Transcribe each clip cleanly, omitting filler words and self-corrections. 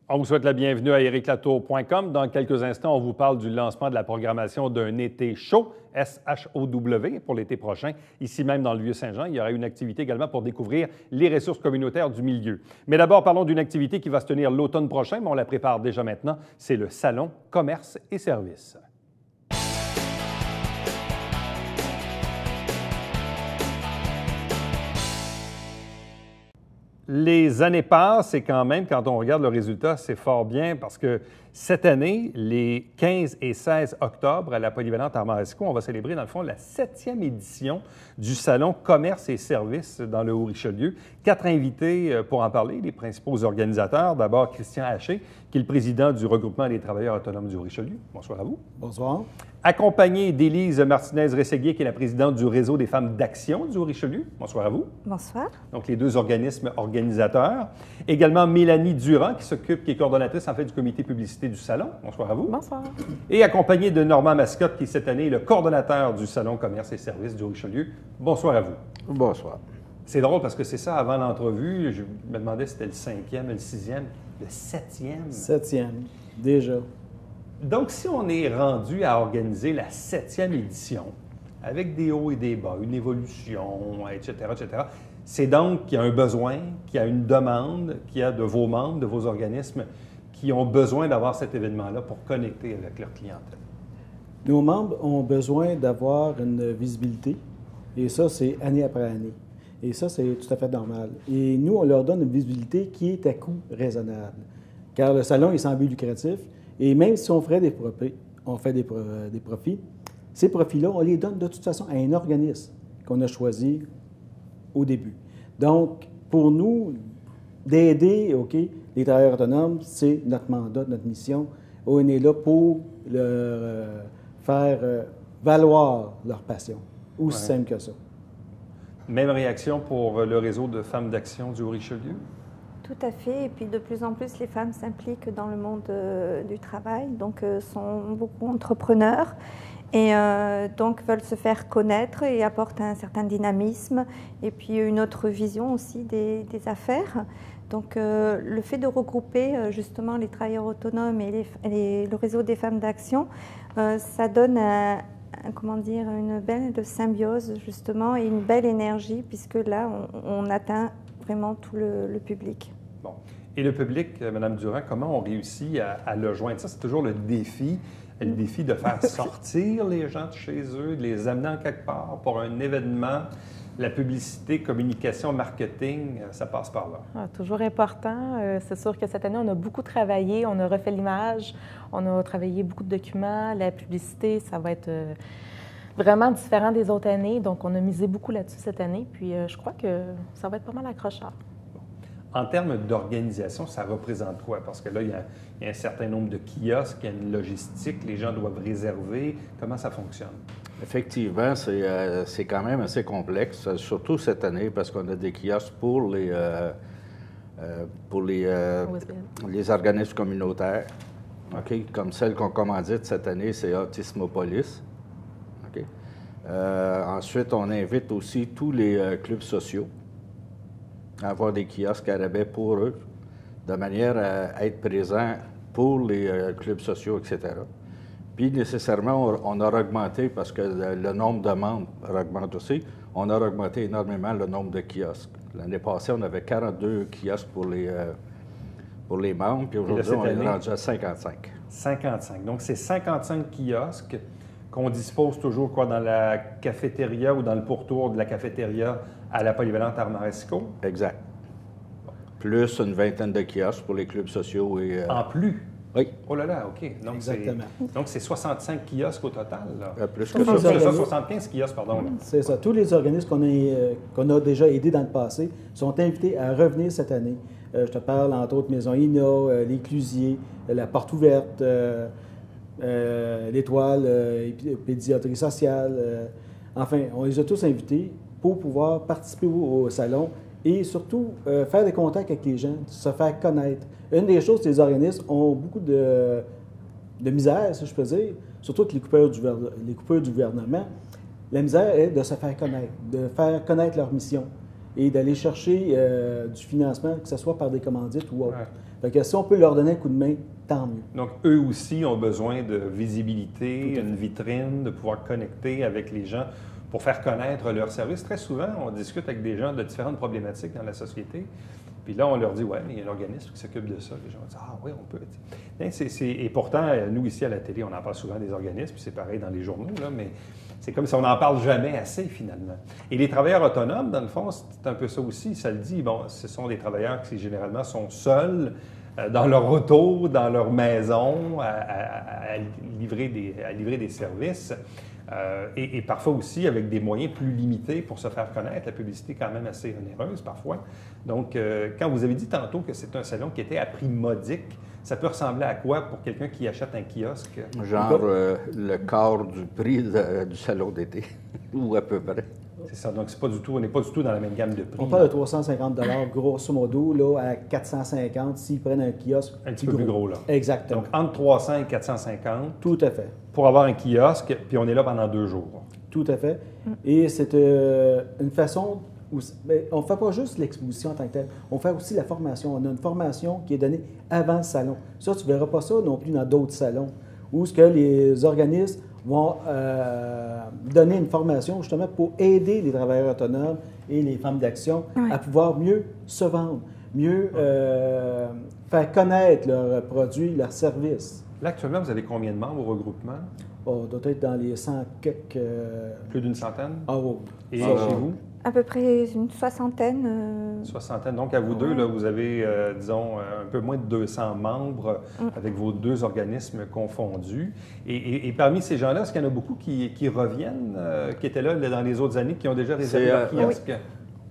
On vous souhaite la bienvenue à ericlatour.com. Dans quelques instants, on vous parle du lancement de la programmation d'un été chaud, S-H-O-W, pour l'été prochain. Ici même dans le Vieux-Saint-Jean, il y aura une activité également pour découvrir les ressources communautaires du milieu. Mais d'abord, parlons d'une activité qui va se tenir l'automne prochain, mais on la prépare déjà maintenant. C'est le Salon Commerce et Services. Les années passent et quand même, quand on regarde le résultat, c'est fort bien parce que cette année, les 15 et 16 octobre, à la Polyvalente Armaresco, on va célébrer, dans le fond, la 7e édition du Salon Commerce et Services dans le Haut-Richelieu. 4 invités pour en parler, les principaux organisateurs. D'abord, Christian Haché, qui est le président du Regroupement des travailleurs autonomes du Haut-Richelieu. Bonsoir à vous. Bonsoir. Accompagné d'Élise Martinez-Rességuier, qui est la présidente du Réseau des femmes d'action du Haut-Richelieu. Bonsoir à vous. Bonsoir. Donc, les deux organismes organisateurs. Également, Mélanie Durand, qui est coordonnatrice, en fait, du comité publicité du Salon. Bonsoir à vous. Bonsoir. Et accompagné de Normand Mascotte, qui, cette année, est le coordonnateur du Salon Commerce et Services du Haut-Richelieu. Bonsoir à vous. Bonsoir. C'est drôle parce que c'est ça, avant l'entrevue, je me demandais si c'était le 5e, le 6e, le 7e. 7e, déjà. Donc, si on est rendu à organiser la 7e édition, avec des hauts et des bas, une évolution, etc., c'est donc qu'il y a un besoin, qu'il y a une demande, qu'il y a de vos membres, de vos organismes qui ont besoin d'avoir cet événement-là pour connecter avec leur clientèle. Nos membres ont besoin d'avoir une visibilité, et ça, c'est année après année. Et ça, c'est tout à fait normal. Et nous, on leur donne une visibilité qui est à coût raisonnable, car le salon est sans but lucratif. Et même si on ferait des profits, ces profits-là, on les donne de toute façon à un organisme qu'on a choisi au début. Donc, pour nous, d'aider les travailleurs autonomes, c'est notre mandat, notre mission. On est là pour leur faire valoir leur passion. Aussi simple que ça. Même réaction pour le réseau de femmes d'action du Haut-Richelieu? Tout à fait. Et puis, de plus en plus, les femmes s'impliquent dans le monde du travail, donc sont beaucoup entrepreneurs et donc veulent se faire connaître et apportent un certain dynamisme et puis une autre vision aussi des affaires. Donc, le fait de regrouper justement les travailleurs autonomes et le réseau des femmes d'action, ça donne une belle symbiose justement et une belle énergie puisque là, on atteint vraiment tout le public. Bon. Et le public, Mme Durand, comment on réussit à le joindre? Ça, c'est toujours le défi de faire sortir les gens de chez eux, de les amener en quelque part pour un événement. La publicité, communication, marketing, ça passe par là. Toujours important. C'est sûr que cette année, on a beaucoup travaillé. On a refait l'image. On a travaillé beaucoup de documents. La publicité, ça va être vraiment différent des autres années. Donc, on a misé beaucoup là-dessus cette année. Puis, je crois que ça va être pas mal accrocheur. En termes d'organisation, ça représente quoi? Parce que là, il y a un certain nombre de kiosques, il y a une logistique, les gens doivent réserver. Comment ça fonctionne? Effectivement, c'est quand même assez complexe, surtout cette année, parce qu'on a des kiosques pour les organismes communautaires, comme celle qu'on commandite cette année, c'est Autismopolis. Ensuite, on invite aussi tous les clubs sociaux à avoir des kiosques à rabais pour eux, de manière à être présents pour les clubs sociaux, etc. Puis, nécessairement, on a augmenté, parce que le nombre de membres augmente aussi, on a augmenté énormément le nombre de kiosques. L'année passée, on avait 42 kiosques pour les membres, puis aujourd'hui, on est rendu à 55. 55. Donc, c'est 55 kiosques qu'on dispose toujours dans la cafétéria ou dans le pourtour de la cafétéria à la Polyvalente Armaresco? Exact. Plus une vingtaine de kiosques pour les clubs sociaux. En plus? Oui. Oh là là, OK. Donc, exactement. Donc, c'est 65 kiosques au total, là. Plus que ça. ça. 75 kiosques, pardon. C'est ça. Tous les organismes qu'on a déjà aidés dans le passé sont invités à revenir cette année. Je te parle, entre autres, Maison INA, Les Clusiers, La Porte Ouverte, l'Étoile, Pédiatrie sociale. Enfin, on les a tous invités pour pouvoir participer au salon et surtout faire des contacts avec les gens, se faire connaître. Une des choses, les organismes ont beaucoup de misère, si je peux dire, surtout avec les coupeurs du gouvernement. La misère est de se faire connaître, de faire connaître leur mission et d'aller chercher du financement, que ce soit par des commandites ou autre. Fait que si on peut leur donner un coup de main, tant mieux. Donc, eux aussi ont besoin de visibilité, une vitrine, de pouvoir connecter avec les gens pour faire connaître leurs services. Très souvent, on discute avec des gens de différentes problématiques dans la société. Puis là, on leur dit, ouais, mais il y a un organisme qui s'occupe de ça. Les gens disent, ah oui, on peut. Et pourtant, nous, ici à la télé, on en parle souvent des organismes, puis c'est pareil dans les journaux, là, mais c'est comme si on n'en parle jamais assez, finalement. Et les travailleurs autonomes, dans le fond, c'est un peu ça aussi. Ça le dit, bon, ce sont des travailleurs qui, généralement, sont seuls dans leur auto, dans leur maison, à livrer des services. Et parfois aussi avec des moyens plus limités pour se faire connaître. La publicité est quand même assez onéreuse parfois. Donc, quand vous avez dit tantôt que c'est un salon qui était à prix modique, ça peut ressembler à quoi pour quelqu'un qui achète un kiosque? Genre le quart du prix du salon d'été, ou à peu près. C'est ça. Donc, c'est pas du tout, on n'est pas du tout dans la même gamme de prix. On parle de 350 grosso modo, là, à 450 s'ils prennent un kiosque. Un petit peu plus gros, là. Exactement. Donc, entre 300 et 450. Tout à fait. Pour avoir un kiosque, puis on est là pendant 2 jours. Tout à fait. Et c'est une façon où on ne fait pas juste l'exposition en tant que telle, on fait aussi la formation. On a une formation qui est donnée avant le salon. Ça, tu ne verras pas ça non plus dans d'autres salons, où ce que les organismes vont donner une formation justement pour aider les travailleurs autonomes et les femmes d'action à pouvoir mieux se vendre, mieux faire connaître leurs produits, leurs services. Là, actuellement, vous avez combien de membres au regroupement? On doit être dans les 100 quelques... Plus d'une centaine? En haut. Et chez vous? À peu près une soixantaine. Soixantaine. Donc, à vous deux, là, vous avez, disons, un peu moins de 200 membres avec vos 2 organismes confondus. Et parmi ces gens-là, est-ce qu'il y en a beaucoup qui reviennent, qui étaient là dans les autres années, qui ont déjà réservé leur kiosque?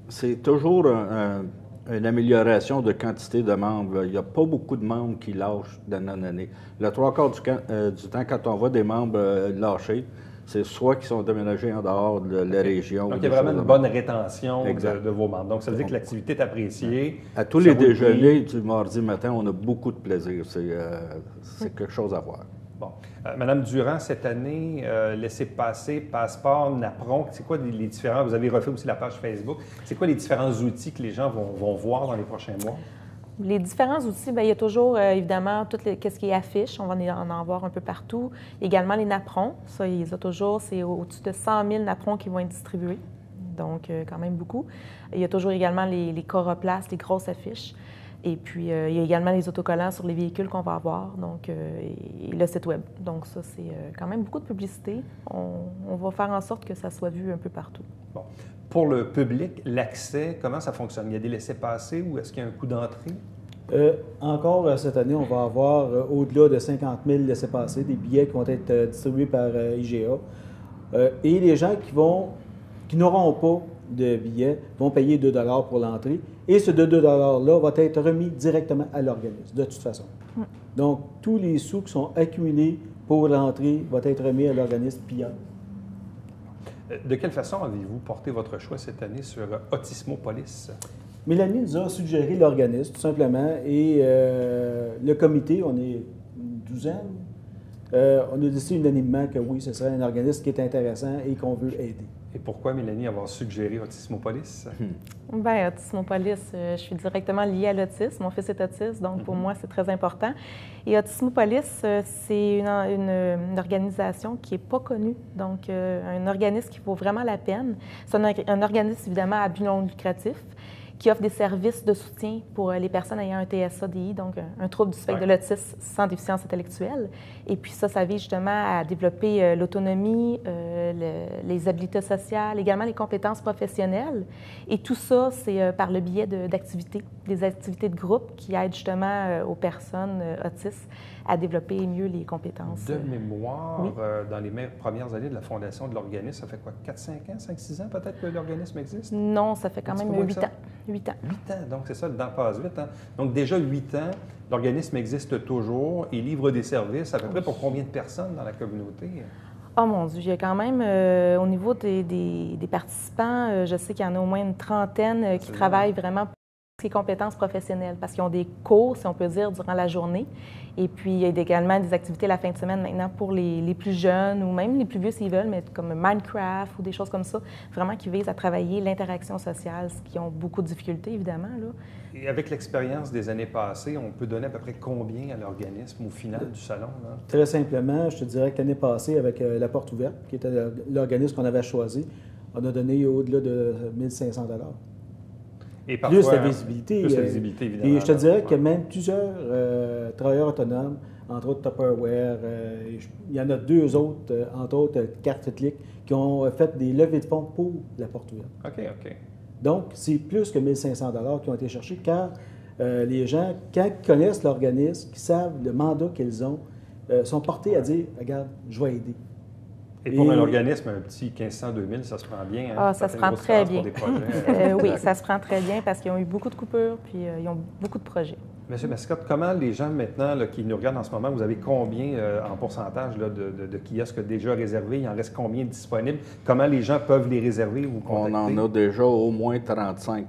C'est toujours une amélioration de quantité de membres. Il n'y a pas beaucoup de membres qui lâchent d'année en année. Le 3/4 du temps, quand on voit des membres lâcher, c'est soit qu'ils sont déménagés en dehors de la région. Donc, il y a vraiment une bonne rétention de vos membres. Donc, ça veut dire que l'activité est appréciée. À tous les déjeuners du mardi matin, on a beaucoup de plaisir. C'est quelque chose à voir. Bon. Madame Durand, cette année, laissez-passer, passeport, NAPRON, c'est quoi les différents... Vous avez refait aussi la page Facebook. C'est quoi les différents outils que les gens vont voir dans les prochains mois? Les différents outils, bien, il y a toujours, évidemment, tout ce qui est affiche. On va en voir un peu partout. Également, les napperons. Ça, il y a toujours, c'est au-dessus de 100 000 napperons qui vont être distribués. Donc, quand même beaucoup. Il y a toujours également les coroplaces, les grosses affiches. Et puis, il y a également les autocollants sur les véhicules qu'on va avoir, donc, et le site Web. Donc, ça, c'est quand même beaucoup de publicité. On va faire en sorte que ça soit vu un peu partout. Bon. Pour le public, l'accès, comment ça fonctionne? Il y a des laissez-passer ou est-ce qu'il y a un coût d'entrée? Encore cette année, on va avoir au-delà de 50 000 laissez-passer, des billets qui vont être distribués par IGA. Et les gens qui n'auront pas de billets vont payer 2 $ pour l'entrée. Et ce 2 $-là va être remis directement à l'organisme, de toute façon. Donc, tous les sous qui sont accumulés pour l'entrée vont être remis à l'organisme PIA. De quelle façon avez-vous porté votre choix cette année sur Autismopolis? Mélanie nous a suggéré l'organisme, tout simplement, et le comité, on est une douzaine, on a décidé unanimement que oui, ce serait un organisme qui est intéressant et qu'on veut aider. Et pourquoi, Mélanie, avoir suggéré Autismopolis? Bien, Autismopolis, je suis directement liée à l'autisme. Mon fils est autiste, donc pour moi, c'est très important. Et Autismopolis, c'est une organisation qui n'est pas connue, donc un organisme qui vaut vraiment la peine. C'est un organisme, évidemment, à but non lucratif, qui offre des services de soutien pour les personnes ayant un TSA-DI, donc un trouble du spectre de l'autisme sans déficience intellectuelle. Et puis ça vise justement à développer l'autonomie, les habiletés sociales, également les compétences professionnelles. Et tout ça, c'est par le biais d'activités, des activités de groupe qui aident justement aux personnes autistes à développer mieux les compétences. De mémoire, dans les premières années de la fondation de l'organisme, ça fait quoi, 4-5 ans, 5-6 ans peut-être que l'organisme existe? Non, ça fait quand même 8 ans. 8 ans. 8 ans, donc c'est ça, le temps passe vite. Hein? Donc déjà 8 ans, l'organisme existe toujours et livre des services à peu près pour combien de personnes dans la communauté? Oh mon Dieu, il y a quand même, au niveau des participants, je sais qu'il y en a au moins une trentaine qui travaillent vraiment les compétences professionnelles, parce qu'ils ont des cours, si on peut dire, durant la journée. Et puis, il y a également des activités la fin de semaine maintenant pour les plus jeunes ou même les plus vieux s'ils veulent, mais comme Minecraft ou des choses comme ça, vraiment qui visent à travailler l'interaction sociale, ce qui ont beaucoup de difficultés, évidemment, là. Et avec l'expérience des années passées, on peut donner à peu près combien à l'organisme au final du salon, là? Très simplement, je te dirais que l'année passée, avec La Porte Ouverte, qui était l'organisme qu'on avait choisi, on a donné au-delà de 1 500 $. Et parfois, Plus la visibilité. Plus la visibilité, évidemment. Et je te dirais qu'il y a même plusieurs travailleurs autonomes, entre autres Tupperware. Il y en a 2 autres, entre autres Carte Click, qui ont fait des levées de fonds pour La Porte Ouverte. OK. Donc, c'est plus que 1 500 $ qui ont été cherchés, car les gens, quand ils connaissent l'organisme, qui savent le mandat qu'ils ont, sont portés à dire « Regarde, je vais aider ». Et pour un organisme, un petit 1500-2000, ça se prend bien. Hein? Ah, ça se prend très bien. Pour des projets. Oui, ça se prend très bien parce qu'ils ont eu beaucoup de coupures puis ils ont beaucoup de projets. Monsieur Mascotte, comment les gens maintenant là, qui nous regardent en ce moment, vous avez combien en pourcentage là, de kiosques déjà réservés? Il en reste combien disponibles? Comment les gens peuvent les réserver ou vous contacter? On en a déjà au moins 35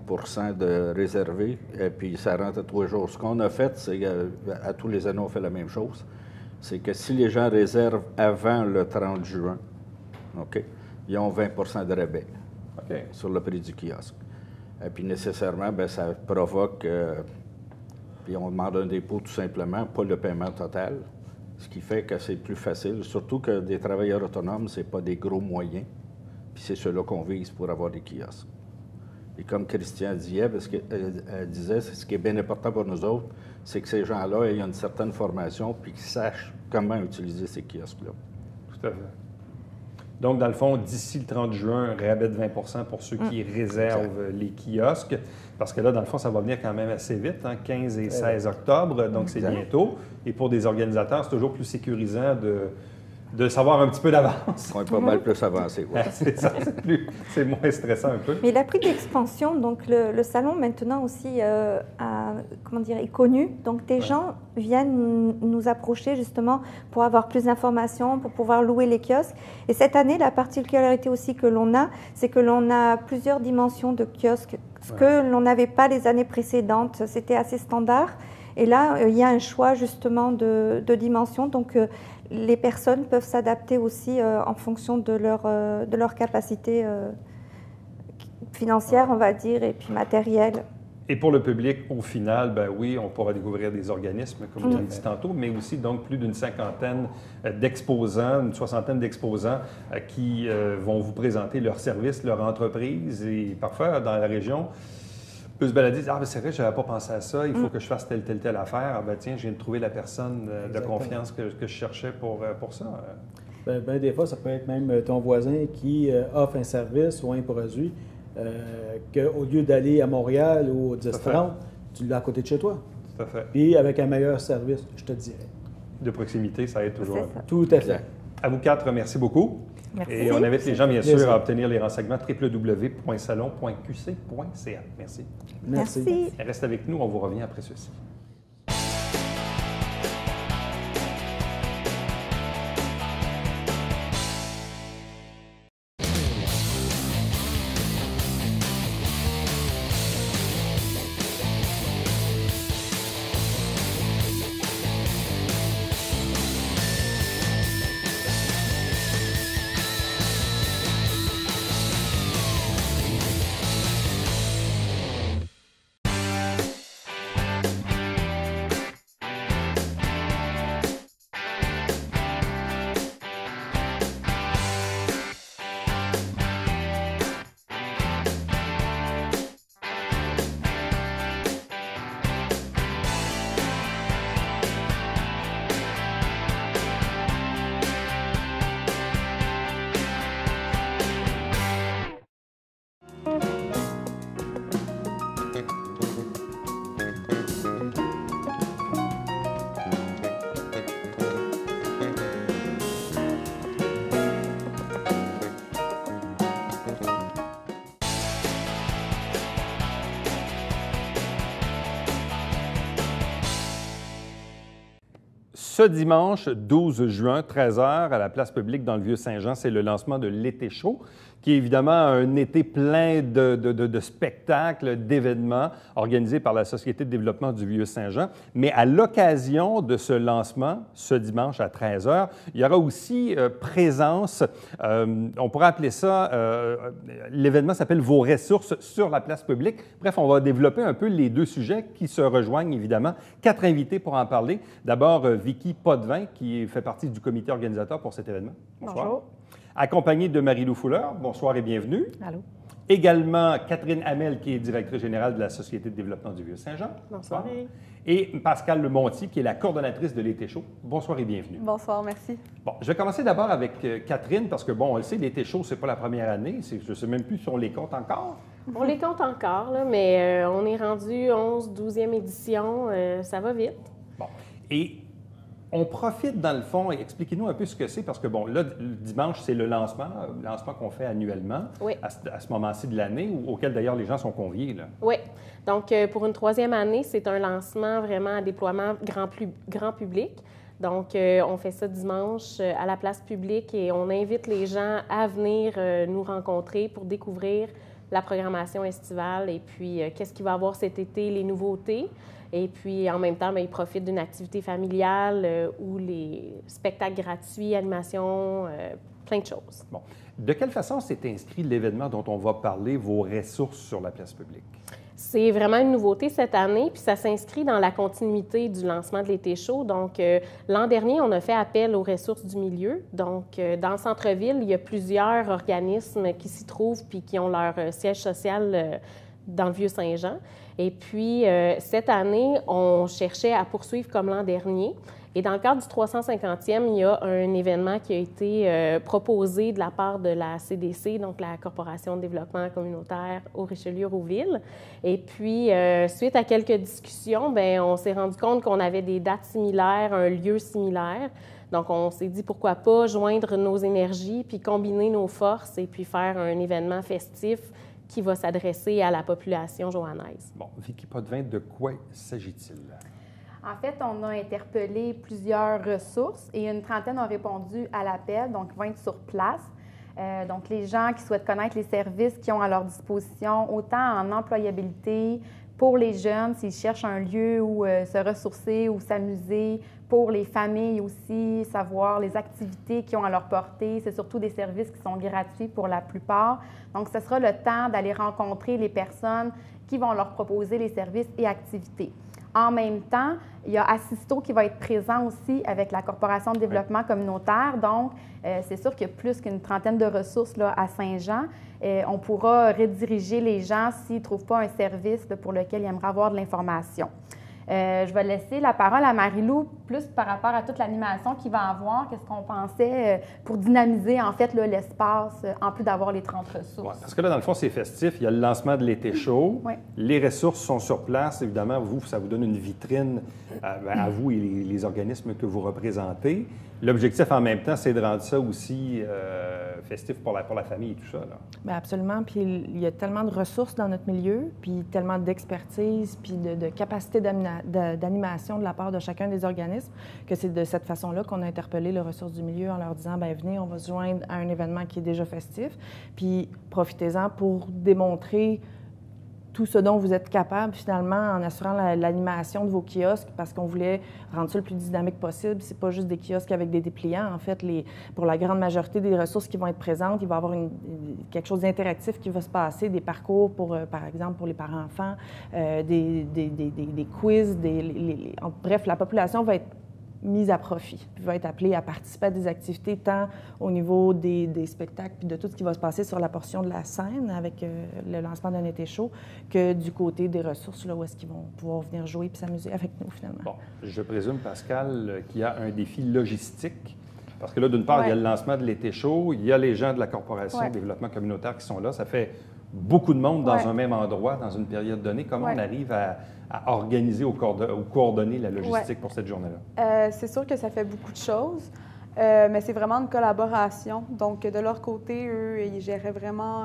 de réservés, et puis ça rentre à 3 jours. Ce qu'on a fait, c'est qu'à tous les années, on fait la même chose. C'est que si les gens réservent avant le 30 juin, OK, ils ont 20 de rabais sur le prix du kiosque. Et puis nécessairement, bien, ça provoque... puis on demande un dépôt tout simplement, pas le paiement total, ce qui fait que c'est plus facile. Surtout que des travailleurs autonomes, ce n'est pas des gros moyens. Puis c'est ceux-là qu'on vise pour avoir des kiosques. Et comme Christian disait, ce qui est bien important pour nous autres, c'est que ces gens-là aient une certaine formation puis qu'ils sachent comment utiliser ces kiosques-là. Tout à fait. Donc, dans le fond, d'ici le 30 juin, un rabais de 20 pour ceux qui réservent les kiosques. Parce que là, dans le fond, ça va venir quand même assez vite, hein, 15 et 16 octobre, donc c'est bientôt. Et pour des organisateurs, c'est toujours plus sécurisant de savoir un petit peu d'avance. On est pas mal plus avancé. Ouais. C'est ça, c'est moins stressant un peu. Mais il a pris d'expansion, donc le salon maintenant aussi est connu. Donc des gens viennent nous approcher justement pour avoir plus d'informations, pour pouvoir louer les kiosques. Et cette année, la particularité aussi que l'on a, c'est que l'on a plusieurs dimensions de kiosques, ce que l'on n'avait pas les années précédentes. C'était assez standard. Et là, il y a un choix justement de dimensions. Donc, les personnes peuvent s'adapter aussi en fonction de leur capacité financière, on va dire, et puis matérielle. Et pour le public, au final, ben oui, on pourra découvrir des organismes, comme on l'a dit tantôt, mais aussi donc plus d'une 50aine d'exposants, une 60aine d'exposants qui vont vous présenter leurs services, leur entreprise. Et parfois, dans la région, peut se balader, dire « Ah, ben c'est vrai, je n'avais pas pensé à ça, il faut que je fasse telle affaire. Ah, ben tiens, je viens de trouver la personne de confiance que je cherchais pour ça. » Ben, des fois, ça peut être même ton voisin qui offre un service ou un produit qu'au lieu d'aller à Montréal ou au 10-30, tu l'as à côté de chez toi. Tout à fait. Puis avec un meilleur service, je te dirais. De proximité, ça aide toujours. Tout à fait. À vous 4, merci beaucoup. Merci. Et on invite les gens, bien sûr, à obtenir les renseignements www.salon.qc.ca. Merci. Merci. Reste avec nous, on vous revient après ceci. Ce dimanche 12 juin, 13h, à la place publique dans le Vieux-Saint-Jean, c'est le lancement de l'Été chaud qui est évidemment un été plein de spectacles, d'événements organisés par la Société de développement du Vieux-Saint-Jean. Mais à l'occasion de ce lancement, ce dimanche à 13 h, il y aura aussi présence, on pourrait appeler ça, l'événement s'appelle « Vos ressources sur la place publique ». Bref, on va développer un peu les deux sujets qui se rejoignent évidemment. 4 invités pour en parler. D'abord, Vicky Potvin, qui fait partie du comité organisateur pour cet événement. Bonsoir. Bonjour. Accompagnée de Marie-Lou Fuller. Bonsoir et bienvenue. Allô. Également, Catherine Hamel, qui est directrice générale de la Société de développement du Vieux-Saint-Jean. Bonsoir. Et Pascale Lemontier, qui est la coordonnatrice de l'Été chaud. Bonsoir et bienvenue. Bonsoir, merci. Bon, je vais commencer d'abord avec Catherine, parce que, bon, on le sait, l'Été chaud, c'est pas la première année. Je ne sais même plus si on les compte encore. On les compte encore, là, mais on est rendu 12e édition. Ça va vite. Bon. Et on profite, dans le fond, et expliquez-nous un peu ce que c'est, parce que, bon, là, le dimanche, c'est le lancement qu'on fait annuellement, oui, à ce moment-ci de l'année, auquel, d'ailleurs, les gens sont conviés, là. Oui. Donc, pour une 3e année, c'est un lancement vraiment à déploiement grand public. Donc, on fait ça dimanche à la place publique et on invite les gens à venir nous rencontrer pour découvrir la programmation estivale et puis qu'est-ce qu'il va y avoir cet été, les nouveautés. Et puis, en même temps, bien, ils profitent d'une activité familiale ou les spectacles gratuits, animations, plein de choses. Bon. De quelle façon s'est inscrit l'événement dont on va parler, vos ressources sur la place publique? C'est vraiment une nouveauté cette année, puis ça s'inscrit dans la continuité du lancement de l'Été chaud. Donc, l'an dernier, on a fait appel aux ressources du milieu. Donc, dans le centre-ville, il y a plusieurs organismes qui s'y trouvent puis qui ont leur siège social dans le Vieux-Saint-Jean. Et puis, cette année, on cherchait à poursuivre comme l'an dernier. Et dans le cadre du 350e, il y a un événement qui a été proposé de la part de la CDC, donc la Corporation de développement communautaire au Richelieu-Rouville. Et puis, suite à quelques discussions, bien, on s'est rendu compte qu'on avait des dates similaires, un lieu similaire. Donc, on s'est dit pourquoi pas joindre nos énergies, puis combiner nos forces et puis faire un événement festif qui va s'adresser à la population johannaise. Bon, Vicky Potvin, de quoi s'agit-il? En fait, on a interpellé plusieurs ressources et une trentaine ont répondu à l'appel, donc vont être sur place. Donc, les gens qui souhaitent connaître les services qui ont à leur disposition, autant en employabilité, pour les jeunes, s'ils cherchent un lieu où se ressourcer ou s'amuser, pour les familles aussi, savoir les activités qui ont à leur portée. C'est surtout des services qui sont gratuits pour la plupart. Donc, ce sera le temps d'aller rencontrer les personnes qui vont leur proposer les services et activités. En même temps, il y a Assisto qui va être présent aussi avec la Corporation de développement communautaire. Donc, c'est sûr qu'il y a plus qu'une trentaine de ressources là, à Saint-Jean. On pourra rediriger les gens s'ils ne trouvent pas un service là, pour lequel ils aimeraient avoir de l'information. Je vais laisser la parole à Marie-Lou, plus par rapport à toute l'animation qu'il va avoir. Qu'est-ce qu'on pensait pour dynamiser, en fait, l'espace, en plus d'avoir les 30 ressources? Ouais, parce que là, dans le fond, c'est festif. Il y a le lancement de l'Été chaud. Oui. Les ressources sont sur place. Évidemment, vous, ça vous donne une vitrine à vous et les organismes que vous représentez. L'objectif, en même temps, c'est de rendre ça aussi festif pour la famille et tout ça, là. Bien, absolument. Puis il y a tellement de ressources dans notre milieu, puis tellement d'expertise, puis de capacité d'animation de la part de chacun des organismes, que c'est de cette façon-là qu'on a interpellé les ressources du milieu en leur disant, bien, venez, on va se joindre à un événement qui est déjà festif, puis profitez-en pour démontrer tout ce dont vous êtes capable, finalement, en assurant l'animation de vos kiosques, parce qu'on voulait rendre ça le plus dynamique possible. C'est pas juste des kiosques avec des dépliants. En fait, pour la grande majorité des ressources qui vont être présentes, il va y avoir quelque chose d'interactif qui va se passer, des parcours, par exemple, pour les parents-enfants, des quiz, bref, la population va être mise à profit, puis va être appelée à participer à des activités tant au niveau des spectacles puis de tout ce qui va se passer sur la portion de la scène avec le lancement d'un Été chaud que du côté des ressources, là, où est-ce qu'ils vont pouvoir venir jouer puis s'amuser avec nous, finalement. Bon, je présume, Pascal, qu'il y a un défi logistique. Parce que là, d'une part, il y a le lancement de l'Été chaud, il y a les gens de la Corporation de développement communautaire qui sont là. Ça fait beaucoup de monde dans un même endroit, dans une période donnée. Comment on arrive à organiser ou coordonner la logistique pour cette journée-là? C'est sûr que ça fait beaucoup de choses. Mais c'est vraiment une collaboration. Donc, de leur côté, eux, ils géraient vraiment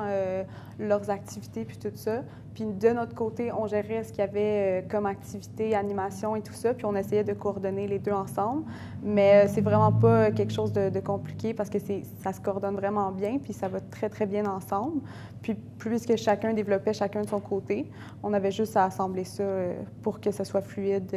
leurs activités puis tout ça. Puis de notre côté, on gérait ce qu'il y avait comme activité, animation et tout ça. Puis on essayait de coordonner les deux ensemble. Mais c'est vraiment pas quelque chose de compliqué parce que ça se coordonne vraiment bien. Puis ça va très, très bien ensemble. Puis puisque chacun développait chacun de son côté, on avait juste à assembler ça pour que ce soit fluide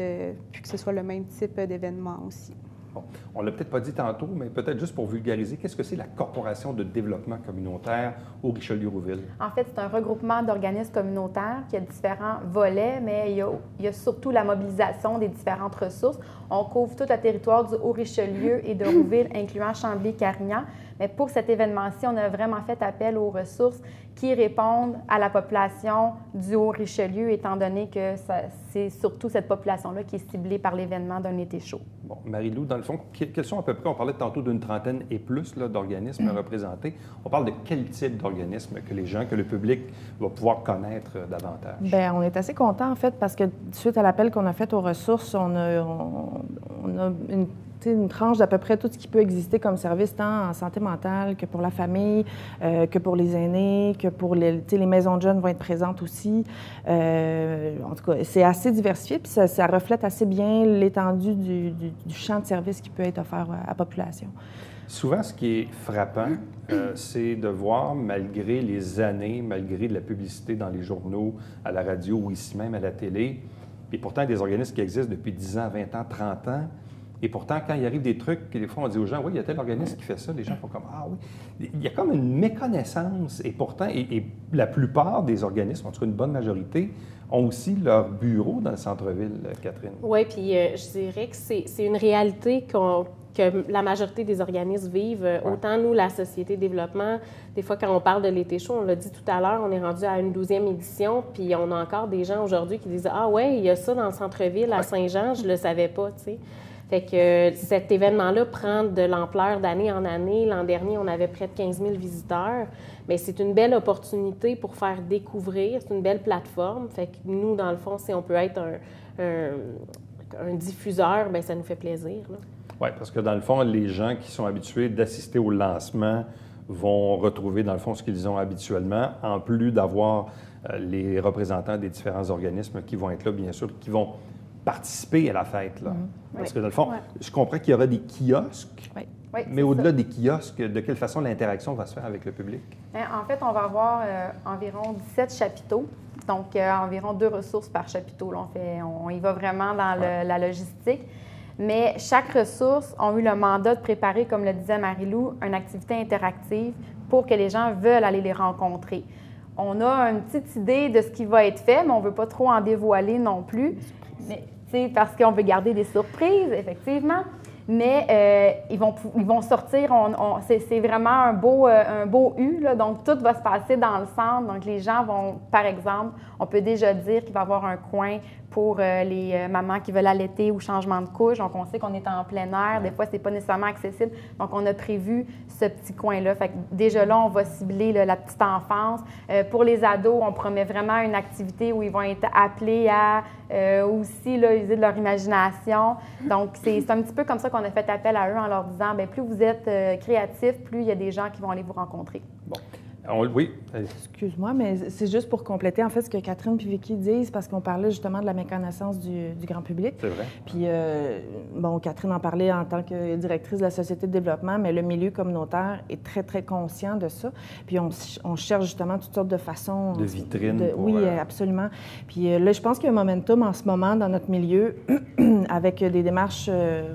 puis que ce soit le même type d'événement aussi. Bon. On ne l'a peut-être pas dit tantôt, mais peut-être juste pour vulgariser, qu'est-ce que c'est la Corporation de développement communautaire au Richelieu-Rouville? En fait, c'est un regroupement d'organismes communautaires qui a différents volets, mais il y a surtout la mobilisation des différentes ressources. On couvre tout le territoire du Haut-Richelieu et de Rouville, incluant Chambly-Carignan. Mais pour cet événement-ci, on a vraiment fait appel aux ressources qui répondent à la population du Haut-Richelieu, étant donné que c'est surtout cette population-là qui est ciblée par l'événement d'un été chaud. Bon, Marie-Lou, dans le fond, quels sont à peu près, on parlait tantôt d'une trentaine et plus d'organismes représentés. On parle de quel type d'organismes que les gens, que le public va pouvoir connaître davantage? Bien, on est assez contents, en fait, parce que suite à l'appel qu'on a fait aux ressources, on a une tranche d'à peu près tout ce qui peut exister comme service, tant en santé mentale que pour la famille, que pour les aînés, que pour les maisons de jeunes vont être présentes aussi. En tout cas, c'est assez diversifié, puis ça reflète assez bien l'étendue du champ de service qui peut être offert à la population. Souvent, ce qui est frappant, c'est de voir, malgré les années, malgré de la publicité dans les journaux, à la radio ou ici même à la télé, et pourtant des organismes qui existent depuis 10 ans, 20 ans, 30 ans, et pourtant, quand il arrive des trucs, des fois, on dit aux gens, oui, il y a tel organisme qui fait ça, les gens font comme, ah oui. Il y a comme une méconnaissance, et pourtant, et la plupart des organismes, en tout cas une bonne majorité, ont aussi leur bureau dans le centre-ville, Catherine. Oui, puis je dirais que c'est une réalité que la majorité des organismes vivent. Ouais. Autant nous, la Société de développement, des fois, quand on parle de l'été chaud, on l'a dit tout à l'heure, on est rendu à une 12e édition, puis on a encore des gens aujourd'hui qui disent, ah ouais, il y a ça dans le centre-ville à Saint-Jean, je le savais pas, tu sais. Fait que cet événement-là prend de l'ampleur d'année en année. L'an dernier, on avait près de 15 000 visiteurs. Mais c'est une belle opportunité pour faire découvrir. C'est une belle plateforme. Fait que nous, dans le fond, si on peut être un diffuseur, bien, ça nous fait plaisir. Oui, parce que dans le fond, les gens qui sont habitués d'assister au lancement vont retrouver, dans le fond, ce qu'ils ont habituellement, en plus d'avoir les représentants des différents organismes qui vont être là, bien sûr, qui vont participer à la fête, là. Parce que, dans le fond, je comprends qu'il y aura des kiosques, mais au-delà des kiosques, de quelle façon l'interaction va se faire avec le public? En fait, on va avoir environ 17 chapiteaux, donc environ 2 ressources par chapiteau. Là, on y va vraiment dans la logistique. Mais chaque ressource a eu le mandat de préparer, comme le disait Marie-Lou, une activité interactive pour que les gens veulent aller les rencontrer. On a une petite idée de ce qui va être fait, mais on ne veut pas trop en dévoiler non plus. Parce qu'on veut garder des surprises, effectivement. Mais ils vont sortir, c'est vraiment un beau U, là, donc tout va se passer dans le centre. Donc les gens vont, par exemple, on peut déjà dire qu'il va y avoir un coin pour les mamans qui veulent allaiter ou changement de couche. Donc on sait qu'on est en plein air, des fois c'est pas nécessairement accessible. Donc on a prévu ce petit coin-là. Fait que déjà là, on va cibler la petite enfance. Pour les ados, on promet vraiment une activité où ils vont être appelés à aussi là, user de leur imagination. Donc c'est un petit peu comme ça qu'on a fait appel à eux en leur disant, bien, plus vous êtes créatifs, plus il y a des gens qui vont aller vous rencontrer. Bon. Oui. Excuse-moi, mais c'est juste pour compléter, en fait, ce que Catherine et Vicky disent, parce qu'on parlait justement de la méconnaissance du grand public. C'est vrai. Puis, bon, Catherine en parlait en tant que directrice de la Société de développement, mais le milieu communautaire est très, très conscient de ça. Puis, on cherche justement toutes sortes de façons... De vitrines. Oui, absolument. Puis là, je pense qu'il y a un momentum en ce moment dans notre milieu avec des démarches,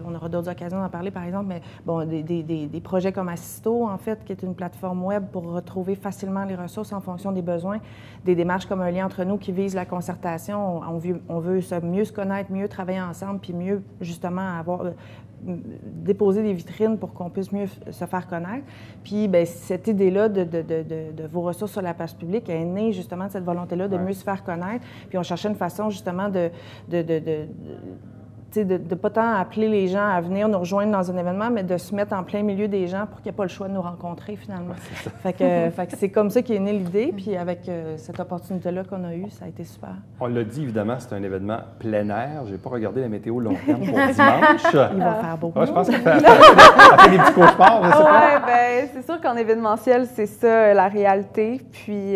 on aura d'autres occasions d'en parler, par exemple, mais bon, des projets comme Assisto, en fait, qui est une plateforme web pour retrouver facilement les ressources en fonction des besoins, des démarches comme un lien entre nous qui vise la concertation. On veut mieux se connaître, mieux travailler ensemble, puis mieux, justement, déposer des vitrines pour qu'on puisse mieux se faire connaître. Puis, bien, cette idée-là de vos ressources sur la place publique est née, justement, de cette volonté-là de mieux se faire connaître. Puis, on cherchait une façon, justement, de ne pas tant appeler les gens à venir nous rejoindre dans un événement, mais de se mettre en plein milieu des gens pour qu'il n'y ait pas le choix de nous rencontrer, finalement. Fait que c'est comme ça qu'est née l'idée, puis avec cette opportunité-là qu'on a eue, ça a été super. On l'a dit, évidemment, c'est un événement plein air. Je n'ai pas regardé la météo long terme pour dimanche. Il va faire beau. Ouais, je pense qu'elle fait des petits cauchemars, je sais pas. Oui, bien, c'est sûr qu'en événementiel, c'est ça, la réalité. Puis,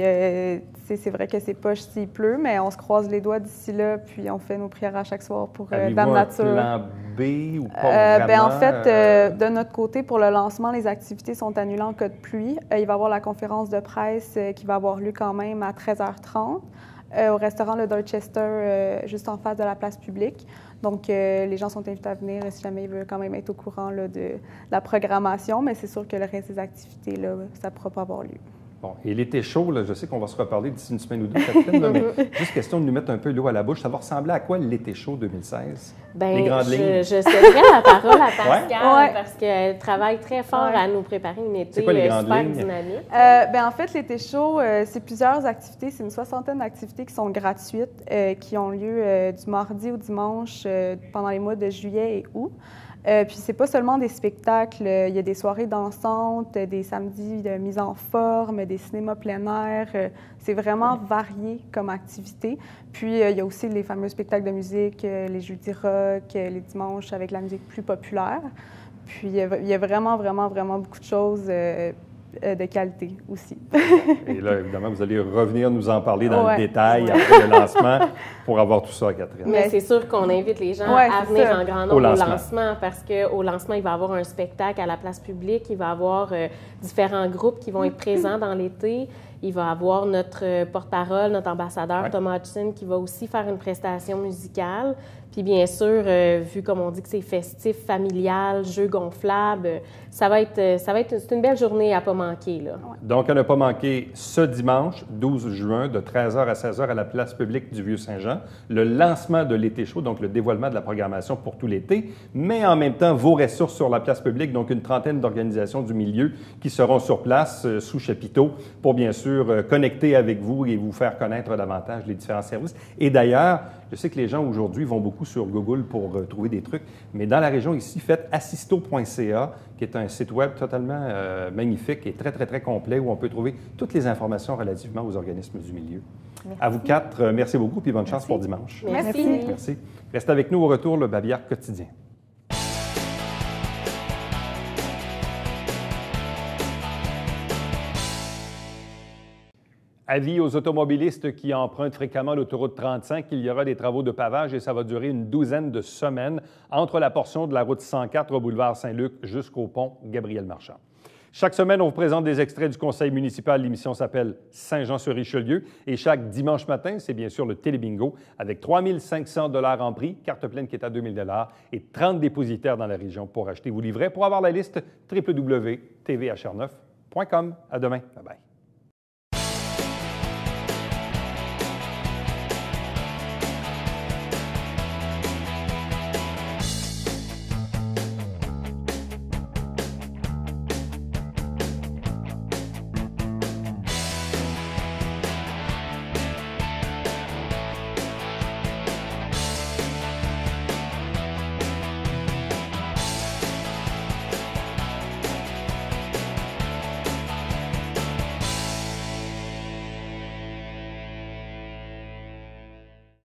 c'est vrai que c'est poche s'il pleut, mais on se croise les doigts d'ici là, puis on fait nos prières à chaque soir pour Dame Nature. Plan B ou pas vraiment? En fait, de notre côté, pour le lancement, les activités sont annulées en cas de pluie. Il va y avoir la conférence de presse qui va avoir lieu quand même à 13h30 au restaurant Le Dorchester, juste en face de la place publique. Donc, les gens sont invités à venir si jamais ils veulent quand même être au courant là, de la programmation, mais c'est sûr que le reste des activités, là, ça ne pourra pas avoir lieu. Bon, et l'été chaud, là, je sais qu'on va se reparler d'ici une semaine ou deux, Catherine, là, mais juste question de nous mettre un peu l'eau à la bouche. Ça va ressembler à quoi l'été chaud 2016? Bien, les grandes lignes? Je céderai la parole à Pascal parce qu'elle travaille très fort à nous préparer une été quoi, les grandes super lignes? dynamique. En fait, l'été chaud, c'est plusieurs activités. C'est une 60aine d'activités qui sont gratuites, qui ont lieu du mardi au dimanche pendant les mois de juillet et août. Puis c'est pas seulement des spectacles, il y a des soirées dansantes, des samedis de mise en forme, des cinémas plein air. C'est vraiment varié comme activité. Puis il y a aussi les fameux spectacles de musique, les jeudis rock, les dimanches avec la musique plus populaire. Puis il y a vraiment, vraiment, vraiment beaucoup de choses de qualité aussi. Et là, évidemment, vous allez revenir nous en parler dans le détail après le lancement pour avoir tout ça, Catherine. Mais c'est sûr qu'on invite les gens à venir en grand nombre au lancement parce qu'au lancement, il va y avoir un spectacle à la place publique, il va y avoir différents groupes qui vont être présents dans l'été. Il va y avoir notre porte-parole, notre ambassadeur, Thomas Hudson, qui va aussi faire une prestation musicale. Puis bien sûr, vu comme on dit que c'est festif, familial, jeux gonflables, c'est une belle journée à ne pas manquer, là. Donc, à ne pas manquer ce dimanche, 12 juin, de 13h à 16h à la place publique du Vieux-Saint-Jean, le lancement de l'été chaud, donc le dévoilement de la programmation pour tout l'été, mais en même temps, vos ressources sur la place publique, donc une trentaine d'organisations du milieu qui seront sur place, sous chapiteau, pour bien sûr connecter avec vous et vous faire connaître davantage les différents services. Et d'ailleurs, je sais que les gens aujourd'hui vont beaucoup sur Google pour trouver des trucs, mais dans la région ici, faites assisto.ca, qui est un site web totalement magnifique et très, très, très complet où on peut trouver toutes les informations relativement aux organismes du milieu. Merci. À vous quatre, merci beaucoup et bonne chance pour dimanche. Merci. Merci. Restez avec nous au retour, le Bavière quotidien. Avis aux automobilistes qui empruntent fréquemment l'autoroute 35, il y aura des travaux de pavage et ça va durer une douzaine de semaines entre la portion de la route 104 au boulevard Saint-Luc jusqu'au pont Gabriel-Marchand. Chaque semaine, on vous présente des extraits du conseil municipal. L'émission s'appelle Saint-Jean-sur-Richelieu et chaque dimanche matin, c'est bien sûr le Télébingo avec 3 500 $ en prix, carte pleine qui est à 2 000 $ et 30 dépositaires dans la région pour acheter vos livrets. Pour avoir la liste, www.tvhr9.com. À demain. Bye bye.